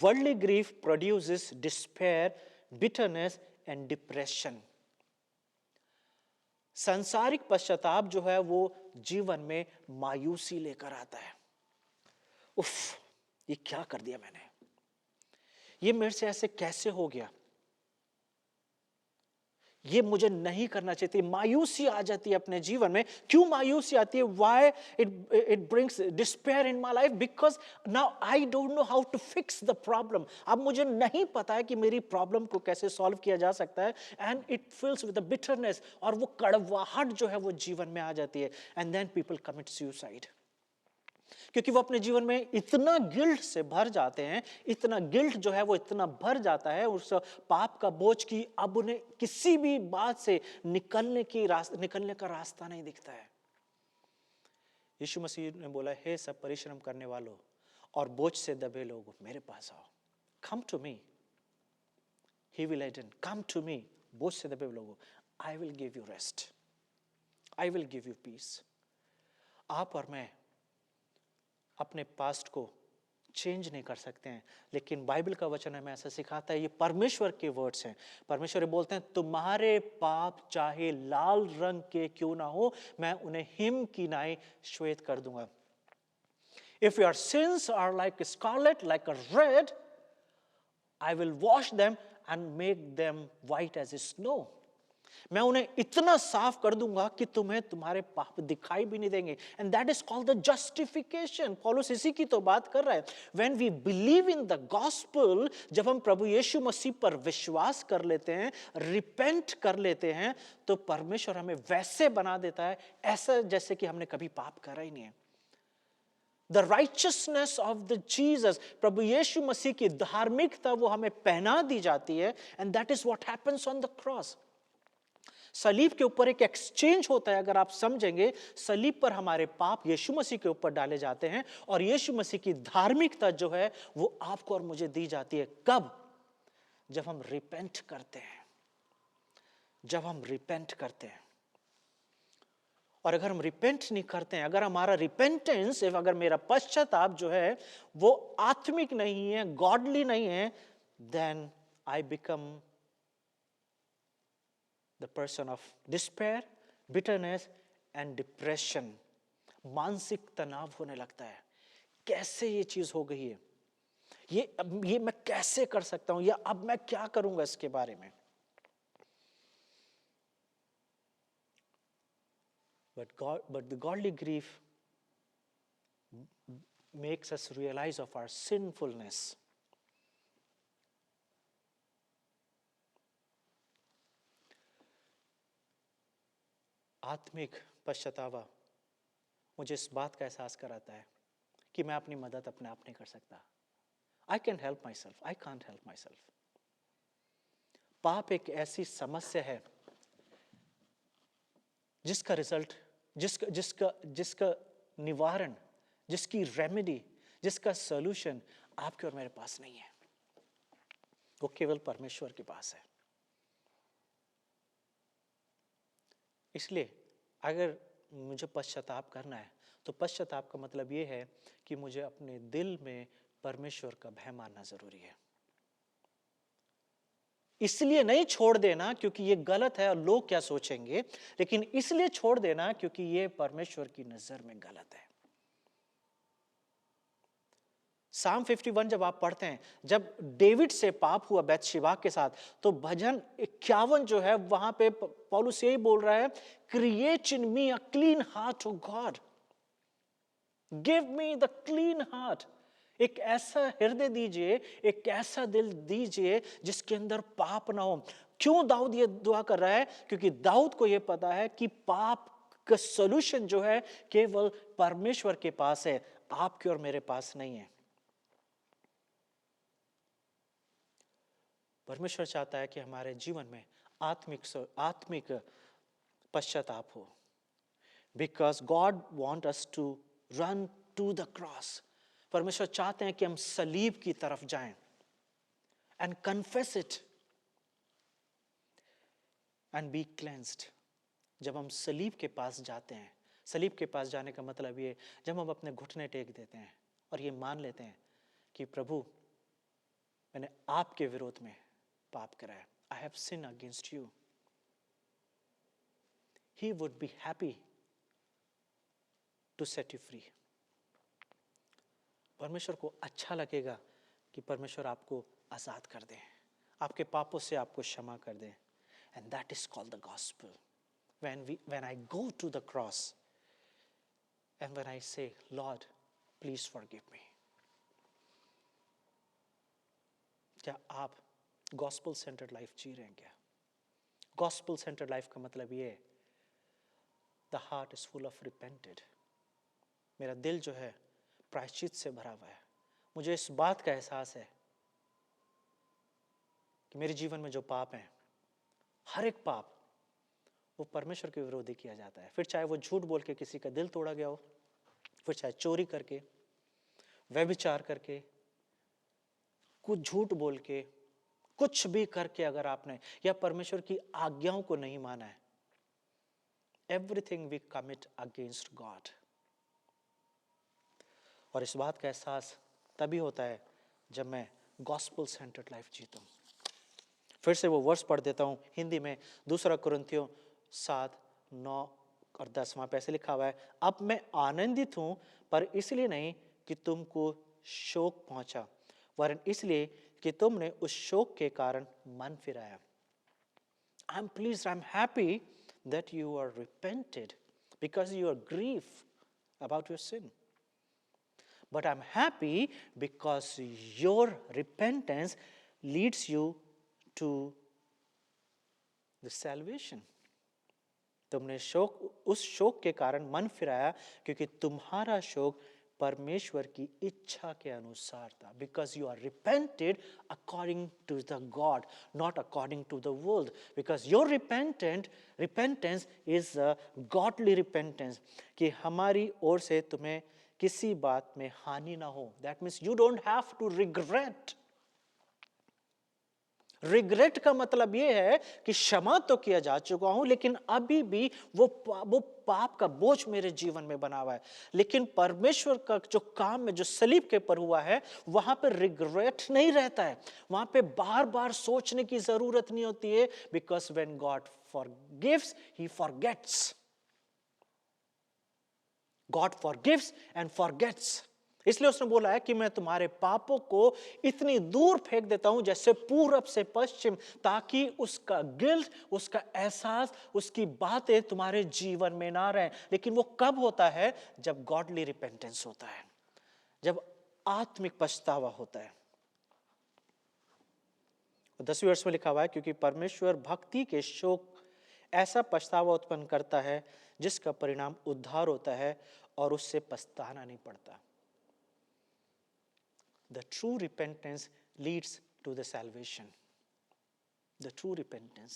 Worldly grief produces despair, bitterness and depression. सांसारिक पश्चाताप जो है वो जीवन में मायूसी लेकर आता है। उफ, ये क्या कर दिया मैंने, ये मेरे से ऐसे कैसे हो गया, ये मुझे नहीं करना चाहिए। मायूसी आ जाती है अपने जीवन में। क्यों मायूसी आती है? Why it brings despair in my life? Because now I don't know how to fix the problem. अब मुझे नहीं पता है कि मेरी प्रॉब्लम को कैसे सॉल्व किया जा सकता है। And it fills with the bitterness, और वो कड़वाहट जो है वो जीवन में आ जाती है। And then people commit suicide. क्योंकि वो अपने जीवन में इतना गिल्ट से भर जाते हैं, इतना गिल्ट जो है वो इतना भर जाता है उस पाप का बोझ की अब उन्हें किसी भी बात से निकलने का रास्ता नहीं दिखता है। यीशु मसीह ने बोला, हे सब परिश्रम करने वालों और बोझ से दबे लोगों, मेरे पास आओ। Come to me, he will lighten. Come to me, बोझ से दबे लोगों, I will give you rest, I will give you peace. आप और मैं अपने पास्ट को चेंज नहीं कर सकते हैं, लेकिन बाइबल का वचन हमें ऐसा सिखाता है। ये परमेश्वर के वर्ड्स हैं। परमेश्वर बोलते हैं, तुम्हारे पाप चाहे लाल रंग के क्यों ना हो, मैं उन्हें हिम की नाई श्वेत कर दूंगा। If your sins are like scarlet, like a red, I will wash them and make them white as snow. मैं उन्हें इतना साफ कर दूंगा कि तुम्हें तुम्हारे पाप दिखाई भी नहीं देंगे। And that is called the justification. Paulus इसी की तो बात कर रहा है। When we believe in the gospel, जब हम प्रभु यीशु मसीह पर विश्वास कर लेते हैं, रिपेंट कर लेते हैं, तो परमेश्वर हमें वैसे बना देता है ऐसा जैसे कि हमने कभी पाप करा ही नहीं है। The righteousness of the Jesus, प्रभु यीशु मसीह की धार्मिकता वो हमें पहना दी जाती है। And that is what happens on the cross. सलीब के ऊपर एक एक्सचेंज होता है। अगर आप समझेंगे, सलीब पर हमारे पाप यीशु मसीह के ऊपर डाले जाते हैं और यीशु मसीह की धार्मिकता जो है वो आपको और मुझे दी जाती है। कब? जब हम रिपेंट करते हैं, जब हम रिपेंट करते हैं। और अगर हम रिपेंट नहीं करते हैं, अगर हमारा रिपेंटेंस, अगर मेरा पश्चाताप जो है वो आत्मिक नहीं है, गॉडली नहीं है, then I become the person of despair, bitterness and depression. मानसिक तनाव होने लगता है। कैसे ये चीज हो गई है, ये मैं कैसे कर सकता हूं, या अब मैं क्या करूंगा इसके बारे में। But the godly grief makes us realize of our sinfulness. आत्मिक पश्चातावा मुझे इस बात का एहसास कराता है कि मैं अपनी मदद अपने आप नहीं कर सकता। I can help my self, I can't help my self. पाप एक ऐसी समस्या है जिसका रिजल्ट, जिसका निवारण, जिसकी रेमेडी, जिसका सॉल्यूशन आपके और मेरे पास नहीं है। वो केवल परमेश्वर के पास है। इसलिए अगर मुझे पश्चाताप करना है तो पश्चाताप का मतलब ये है कि मुझे अपने दिल में परमेश्वर का भय मानना जरूरी है। इसलिए नहीं छोड़ देना क्योंकि ये गलत है और लोग क्या सोचेंगे, लेकिन इसलिए छोड़ देना क्योंकि ये परमेश्वर की नजर में गलत है। साम 51 जब आप पढ़ते हैं, जब डेविड से पाप हुआ बैतशेबा के साथ, तो भजन 51 जो है वहां पे पौलुस यही बोल रहा है, create in me a clean heart O God, give me the clean heart. एक ऐसा हृदय दीजिए, एक ऐसा दिल दीजिए जिसके अंदर पाप ना हो। क्यों दाऊद ये दुआ कर रहा है? क्योंकि दाऊद को ये पता है कि पाप का सॉल्यूशन जो है केवल परमेश्वर के पास है। आपके और मेरे पास नहीं है। परमेश्वर चाहता है कि हमारे जीवन में आत्मिक पश्चाताप हो। Because God wants us to run to the cross. परमेश्वर चाहते हैं कि हम सलीब की तरफ जाएं and confess it and be cleansed. जब हम सलीब के पास जाते हैं, सलीब के पास जाने का मतलब ये, जब हम अपने घुटने टेक देते हैं और ये मान लेते हैं कि प्रभु मैंने आपके विरोध में पाप करा है, I have sinned against you. He would be happy to set you free. परमेश्वर को अच्छा लगेगा कि परमेश्वर आपको आजाद कर दे, आपके पापों से आपको क्षमा कर दे. And that is called the gospel. When I go to the cross and when I say, Lord, please forgive me. क्या आप gospel centered life जी रहे हैं क्या? Gospel centered life का मतलब ये है, the heart is full of repented. मेरा दिल जो है प्रायश्चित से भरा हुआ है. मुझे इस बात का एहसास है कि मेरे जीवन में जो पाप हैं, हर एक पाप वो परमेश्वर के विरोधी किया जाता है. फिर चाहे वो झूठ बोल के किसी का दिल तोड़ा गया हो, फिर चाहे चोरी करके, व्यभिचार करके, कुछ झूठ बोल के, कुछ भी करके अगर आपने या परमेश्वर की आज्ञाओं को नहीं माना है, everything we commit against God. और इस बात का एहसास तभी होता है जब मैं गॉस्पेल सेंटर्ड लाइफ जीता हूँ. फिर से वो वर्स पढ़ देता हूँ हिंदी में, 2 कुरिन्थियों 7:9 और 10. वहाँ पे ऐसे लिखा हुआ है, अब मैं आनंदित हूँ पर इसलिए नहीं कि तुमको शोक पहुँचा, वरन इसलिए कि तुमने उस शोक के कारण मन फिराया. I am pleased, I am happy that you are repented because you are grieved about your sin. But I'm happy because your repentance leads you to the salvation. तुमने उस शोक के कारण मन फिराया क्योंकि तुम्हारा शोक परमेश्वर की इच्छा के अनुसार था. Because you are repented according to the God, not according to the world. Because your repentance is a godly repentance. कि हमारी ओर से तुम्हें किसी बात में हानि ना हो. That means you don't have to regret. Regret का मतलब यह है कि क्षमा तो किया जा चुका हूं, लेकिन अभी भी वो पाप का बोझ मेरे जीवन में बना हुआ है. लेकिन परमेश्वर का जो काम में जो सलीब के पर हुआ है, वहां पे रिग्रेट नहीं रहता है, वहां पे बार बार सोचने की जरूरत नहीं होती है. Because when God forgives, he forgets. God forgives and forgets. इसलिए उसने बोला है कि मैं तुम्हारे पापों को इतनी दूर फेंक देता हूं जैसे पूरब से पश्चिम, ताकि उसका गिल्ट, उसका एहसास, उसकी बातें तुम्हारे जीवन में ना रहें. लेकिन वो कब होता है? जब गॉडली रिपेंटेंस होता है, जब आत्मिक पछतावा होता है. 10वें वर्ष में लिखा हुआ है, क्योंकि परमेश्वर भक्ति के शोक ऐसा पछतावा उत्पन्न करता है जिसका परिणाम उद्धार होता है और उससे पछताना नहीं पड़ता. The true repentance leads to the salvation. The true repentance.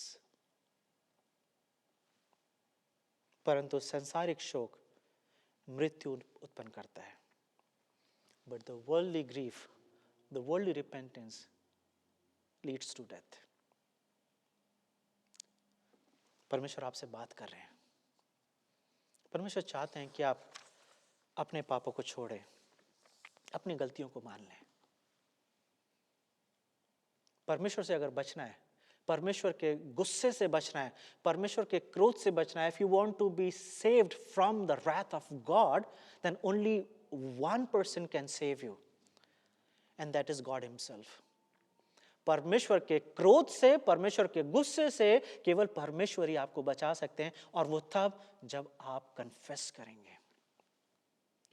परंतु सांसारिक शोक मृत्यु उत्पन्न करता है. But the worldly grief, the worldly repentance leads to death. परमेश्वर आपसे बात कर रहे हैं. परमेश्वर चाहते हैं कि आप अपने पापों को छोड़ें, अपनी गलतियों को मान लें. परमेश्वर से अगर बचना है, परमेश्वर के गुस्से से बचना है, परमेश्वर के क्रोध से बचना है, if you want to be saved from the wrath of God, then only one person can save you, and that is God himself. परमेश्वर के क्रोध से, परमेश्वर के गुस्से से केवल परमेश्वर ही आपको बचा सकते हैं, और वो तब जब आप कन्फेस करेंगे.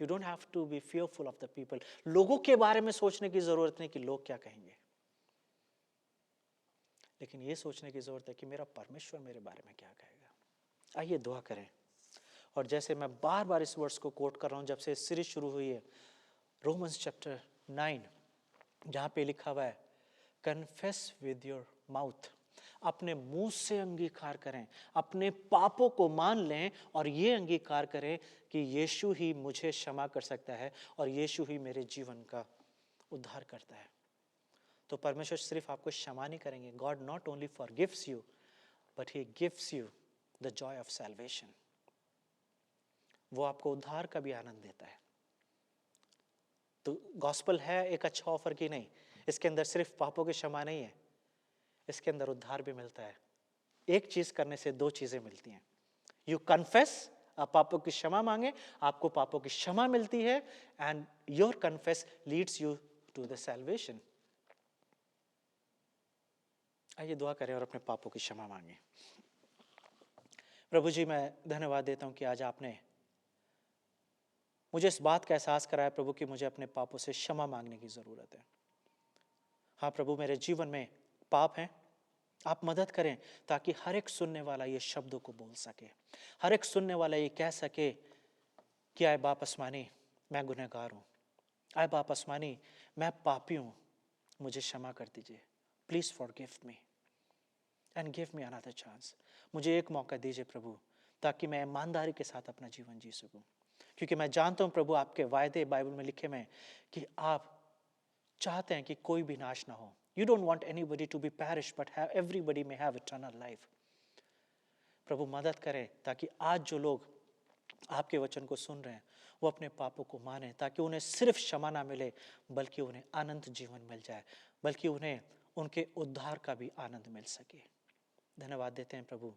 You don't have to be fearful of the people. लोगों के बारे में सोचने की जरूरत नहीं कि लोग क्या कहेंगे, लेकिन ये सोचने की जरूरत है कि मेरा परमेश्वर मेरे बारे में क्या कहेगा. आइए दुआ करें. और जैसे मैं बार बार इस वर्ष को कोट कर रहा हूं, जब से सीरीज शुरू हुई है, रोमन्स चैप्टर 9 जहाँ पे लिखा हुआ है, कन्फेस विद योर माउथ, अपने मुंह से अंगीकार करें, अपने पापों को मान लें और ये अंगीकार करें कि यीशु ही मुझे क्षमा कर सकता है और यीशु ही मेरे जीवन का उद्धार करता है। तो परमेश्वर सिर्फ आपको क्षमा नहीं करेंगे, God not only forgives you but he gives you the Joy of salvation. वो आपको उद्धार का भी आनंद देता है। तो गॉस्पल है एक अच्छा ऑफर की नहीं, इसके अंदर सिर्फ पापों की क्षमा नहीं है, इसके अंदर उद्धार भी मिलता है। एक चीज करने से दो चीजें मिलती हैं। यू कन्फेस, आप पापों की क्षमा मांगे, आपको पापों की क्षमा मिलती है, and your confess leads you to the salvation. आइए दुआ करें और अपने पापों की क्षमा मांगे। प्रभु जी, मैं धन्यवाद देता हूं कि आज आपने मुझे इस बात का एहसास कराया प्रभु कि मुझे अपने पापों से क्षमा मांगने की जरूरत है। हाँ प्रभु, मेरे जीवन में पाप हैं, आप मदद करें ताकि हर एक सुनने वाला ये शब्दों को बोल सके, हर एक सुनने वाला ये कह सके कि आए बाप आसमानी, मैं गुनहगार हूँ, आए बाप आसमानी, मैं पापी हूँ, मुझे क्षमा कर दीजिए, please forgive me and give me another chance. मुझे एक मौका दीजिए प्रभु, ताकि मैं ईमानदारी के साथ अपना जीवन जी सकूं, क्योंकि मैं जानता हूं प्रभु आपके वायदे बाइबल में लिखे में कि आप चाहते हैं कि कोई भी नाश ना हो। You don't want anybody to be perish, but everybody may have eternal life. प्रभु मदद करें ताकि आज जो लोग आपके वचन को सुन रहे हैं वो अपने पापों को माने, ताकि उन्हें सिर्फ क्षमा ना मिले बल्कि उन्हें अनंत जीवन मिल जाए, बल्कि उन्हें उनके उद्धार का भी आनंद मिल सके। धन्यवाद देते हैं प्रभु,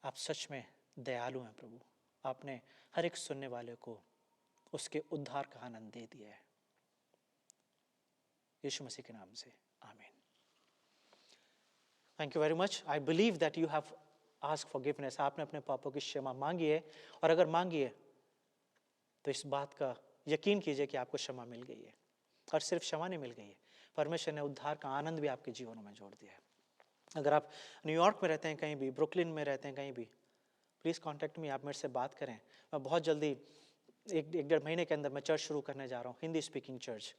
आप सच में दयालु हैं प्रभु, आपने हर एक सुनने वाले को उसके उद्धार का आनंद दे दिया है। यीशु मसीह के नाम से आमीन। Thank you very much. I believe that you have ask forgiveness. आपने अपने पापों की क्षमा मांगी है, और अगर मांगी है तो इस बात का यकीन कीजिए कि आपको क्षमा मिल गई है। और सिर्फ क्षमा नहीं मिल गई है, परमेश्वर ने उद्धार का आनंद भी आपके जीवनों में जोड़ दिया है। अगर आप न्यूयॉर्क में रहते हैं, कहीं भी ब्रुकलिन में रहते हैं, कहीं भी, प्लीज़ कॉन्टैक्ट मी, आप मेरे से बात करें। मैं बहुत जल्दी एक डेढ़ महीने के अंदर मैं चर्च शुरू करने जा रहा हूँ, हिंदी स्पीकिंग चर्च।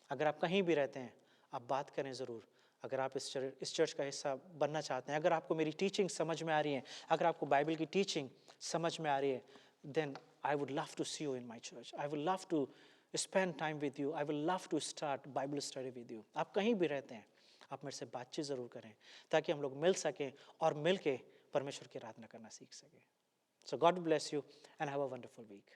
अगर आप कहीं भी रहते हैं, आप बात करें ज़रूर। अगर आप इस चर्च का हिस्सा बनना चाहते हैं, अगर आपको मेरी टीचिंग समझ में आ रही है, अगर आपको बाइबल की टीचिंग समझ में आ रही है, then I would love to see you in my church. I would love to spend time with you. I will love to start Bible study with you. आप कहीं भी रहते हैं, आप मेरे से बातचीत ज़रूर करें, ताकि हम लोग मिल सकें और मिल के परमेश्वर की आराधना करना सीख सकें। So God bless you and have a wonderful week.